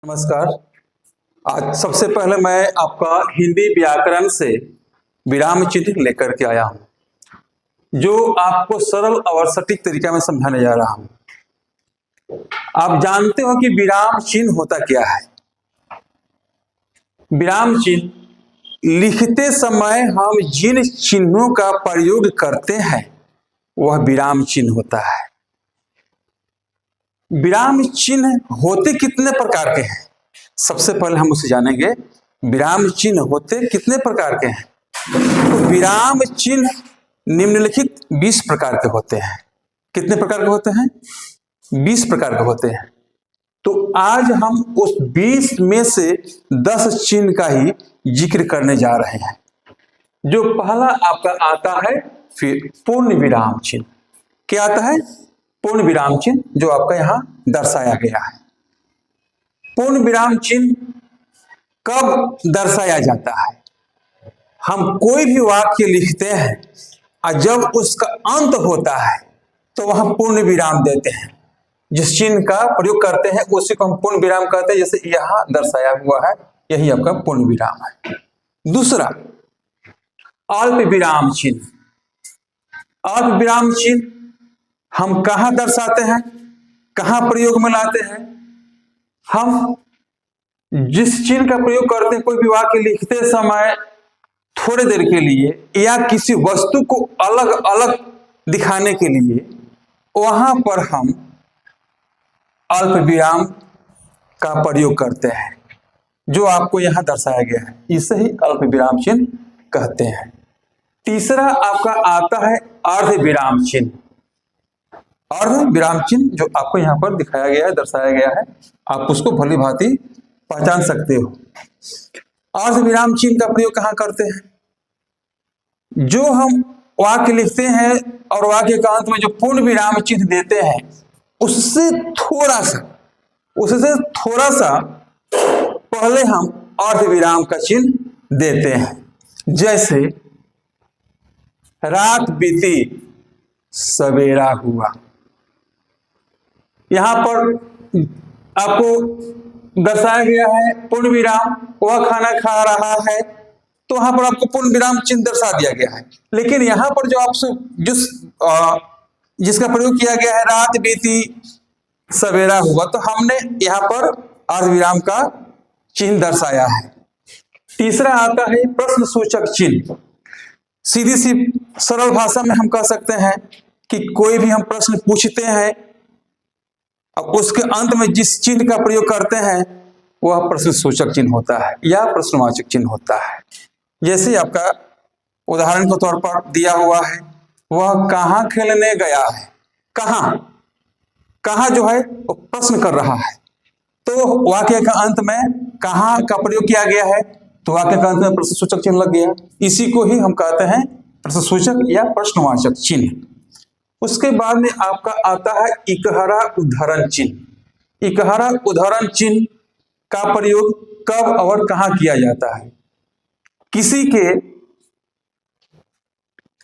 नमस्कार। आज सबसे पहले मैं आपका हिंदी व्याकरण से विराम चिन्ह लेकर के आया हूं, जो आपको सरल और सटीक तरीका में समझाने जा रहा हूं। आप जानते हो कि विराम चिन्ह होता क्या है। विराम चिन्ह लिखते समय हम जिन चिन्हों का प्रयोग करते हैं वह विराम चिन्ह होता है। विराम चिन्ह होते कितने प्रकार के हैं, सबसे पहले हम उसे जानेंगे। विराम चिन्ह होते कितने प्रकार के हैं? तो विराम चिन्ह निम्नलिखित 20 प्रकार के होते हैं। कितने प्रकार के होते हैं? 20 प्रकार के होते हैं। तो आज हम उस 20 में से 10 चिन्ह का ही जिक्र करने जा रहे हैं। जो पहला आपका आता है फिर पूर्ण विराम चिन्ह। क्या आता है? पूर्ण विराम चिन्ह, जो आपका यहां दर्शाया गया है। पूर्ण विराम चिन्ह कब दर्शाया जाता है? हम कोई भी वाक्य लिखते हैं और जब उसका अंत होता है तो वहां पूर्ण विराम देते हैं। जिस चिन्ह का प्रयोग करते हैं उसी को हम पूर्ण विराम कहते हैं। जैसे यहां दर्शाया हुआ है, यही आपका पूर्ण विराम है। दूसरा, अल्प विराम चिन्ह। अल्प विराम चिन्ह हम कहां दर्शाते हैं, कहां प्रयोग में लाते हैं? हम जिस चिन्ह का प्रयोग करते हैं कोई भी वाक्य लिखते समय थोड़ी देर के लिए या किसी वस्तु को अलग अलग दिखाने के लिए, वहां पर हम अल्प विराम का प्रयोग करते हैं, जो आपको यहां दर्शाया गया है। इसे ही अल्प विराम चिन्ह कहते हैं। तीसरा आपका आता है अर्ध विराम चिन्ह। अर्ध विराम चिन्ह जो आपको यहां पर दिखाया गया है, दर्शाया गया है, आप उसको भली भांति पहचान सकते हो। अर्ध विराम चिन्ह का प्रयोग कहां करते हैं? जो हम वाक्य लिखते हैं और वाक्य का अंत में जो पूर्ण विराम चिन्ह देते हैं उससे थोड़ा सा पहले हम अर्ध विराम का चिन्ह देते हैं। जैसे रात बीती सवेरा हुआ, यहां पर आपको दर्शाया गया है पूर्ण विराम। वह खाना खा रहा है तो वहां पर आपको पूर्ण विराम चिन्ह दर्शा दिया गया है। लेकिन यहां पर जो आपसे जिसका प्रयोग किया गया है रात बीती सवेरा हुआ, तो हमने यहां पर अर्ध विराम का चिन्ह दर्शाया है। तीसरा आता है प्रश्न सूचक चिन्ह। सीधी सी सरल भाषा में हम कह सकते हैं कि कोई भी हम प्रश्न पूछते हैं, अब उसके अंत में जिस चिन्ह का प्रयोग करते हैं वह प्रश्न सूचक चिन्ह होता है या प्रश्नवाचक चिन्ह होता है। जैसे आपका उदाहरण के तौर पर दिया हुआ है, वह कहां खेलने गया है। कहां जो है वो प्रश्न कर रहा है, तो वाक्य का अंत में कहां का प्रयोग किया गया है, तो वाक्य का अंत में प्रश्न सूचक चिन्ह लग गया। इसी को ही हम कहते हैं प्रश्न सूचक या प्रश्नवाचक चिन्ह। उसके बाद में आपका आता है इकहरा उद्धरण चिन्ह। इकहरा उद्धरण चिन्ह का प्रयोग कब और कहां किया जाता है? किसी के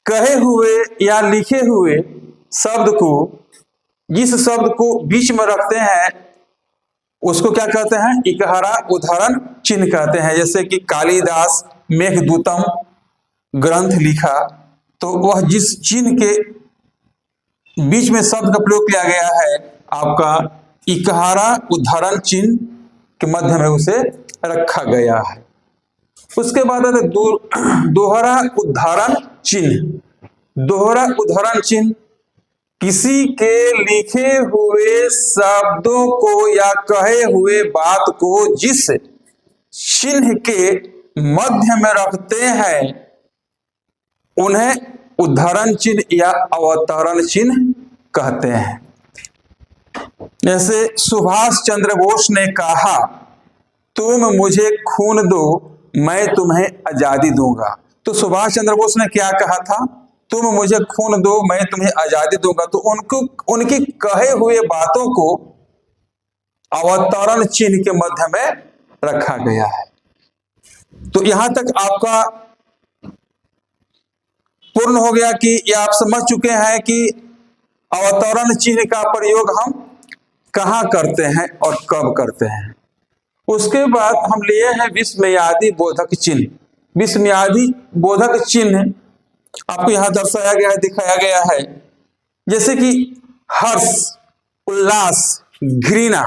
कहे हुए या लिखे हुए शब्द को, जिस शब्द को बीच में रखते हैं उसको क्या कहते हैं? इकहरा उद्धरण चिन्ह कहते हैं। जैसे कि कालिदास मेघदूतम ग्रंथ लिखा, तो वह जिस चिन्ह के बीच में शब्द का प्रयोग किया गया है आपका इकहरा उद्धरण चिन्ह के मध्य में उसे रखा गया है। उसके बाद आता है दोहरा उद्धरण चिन्ह। दोहरा उद्धरण चिन्ह किसी के लिखे हुए शब्दों को या कहे हुए बात को जिस चिन्ह के मध्य में रखते हैं उन्हें उद्धरण चिन्ह या अवतरण चिन्ह कहते हैं। जैसे सुभाष चंद्र बोस ने कहा, तुम मुझे खून दो मैं तुम्हें आजादी दूंगा। तो सुभाष चंद्र बोस ने क्या कहा था? तुम मुझे खून दो मैं तुम्हें आजादी दूंगा। तो उनकी कहे हुए बातों को अवतरण चिन्ह के मध्य में रखा गया है। तो यहां तक आपका पूर्ण हो गया कि ये आप समझ चुके हैं कि अवतरण चिन्ह का प्रयोग हम कहां करते हैं और कब करते हैं। उसके बाद हम लिए हैं विस्मयादि बोधक चिन्ह। विस्मयादि बोधक चिन्ह आपको यहां दर्शाया गया है, दिखाया गया है, जैसे कि हर्ष, उल्लास, घृणा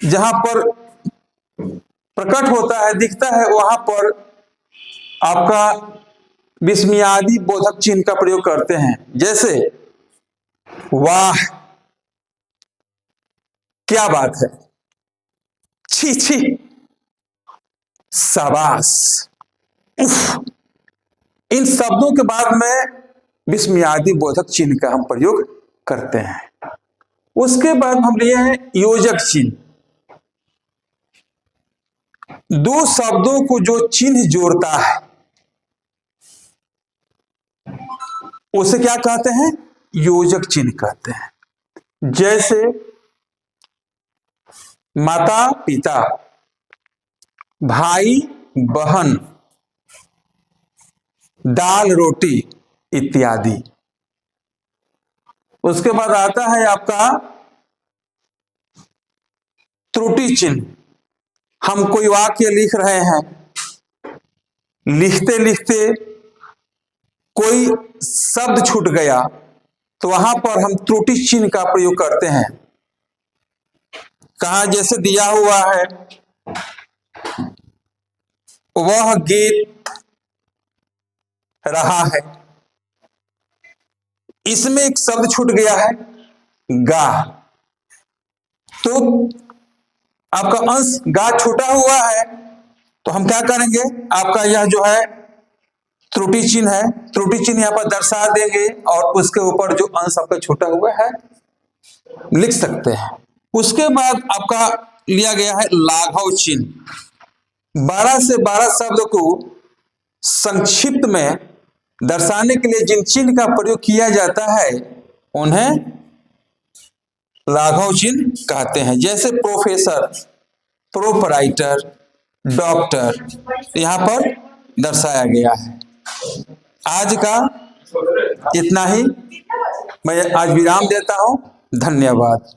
जहां पर प्रकट होता है, दिखता है, वहां पर आपका विस्मयादि बोधक चिन्ह का प्रयोग करते हैं। जैसे वाह, क्या बात है, छी छी, शाबाश, उफ, इन शब्दों के बाद में विस्मयादि बोधक चिन्ह का हम प्रयोग करते हैं। उसके बाद हम लिए हैं योजक चिन्ह। दो शब्दों को जो चिन्ह जोड़ता है उसे क्या कहते हैं? योजक चिन्ह कहते हैं। जैसे माता पिता, भाई बहन, दाल रोटी इत्यादि। उसके बाद आता है आपका त्रुटि चिन्ह। हम कोई वाक्य लिख रहे हैं, लिखते लिखते कोई शब्द छूट गया तो वहां पर हम त्रुटि चिन्ह का प्रयोग करते हैं। कहा जैसे दिया हुआ है, वह गीत रहा है, इसमें एक शब्द छूट गया है, गा, तो आपका अंश गा छूटा हुआ है, तो हम क्या करेंगे, आपका यह जो है त्रुटि चिन्ह है, त्रुटि चिन्ह यहां पर दर्शा देंगे और उसके ऊपर जो अंश आपका छूटा हुआ है लिख सकते हैं। उसके बाद आपका लिया गया है लाघव चिन्ह। 12 से 12 शब्द को संक्षिप्त में दर्शाने के लिए जिन चिन्ह का प्रयोग किया जाता है उन्हें लाघव चिन्ह कहते हैं। जैसे प्रोफेसर, प्रोपराइटर, डॉक्टर, यहां पर दर्शाया गया है। आज का इतना ही, मैं आज विराम देता हूं। धन्यवाद।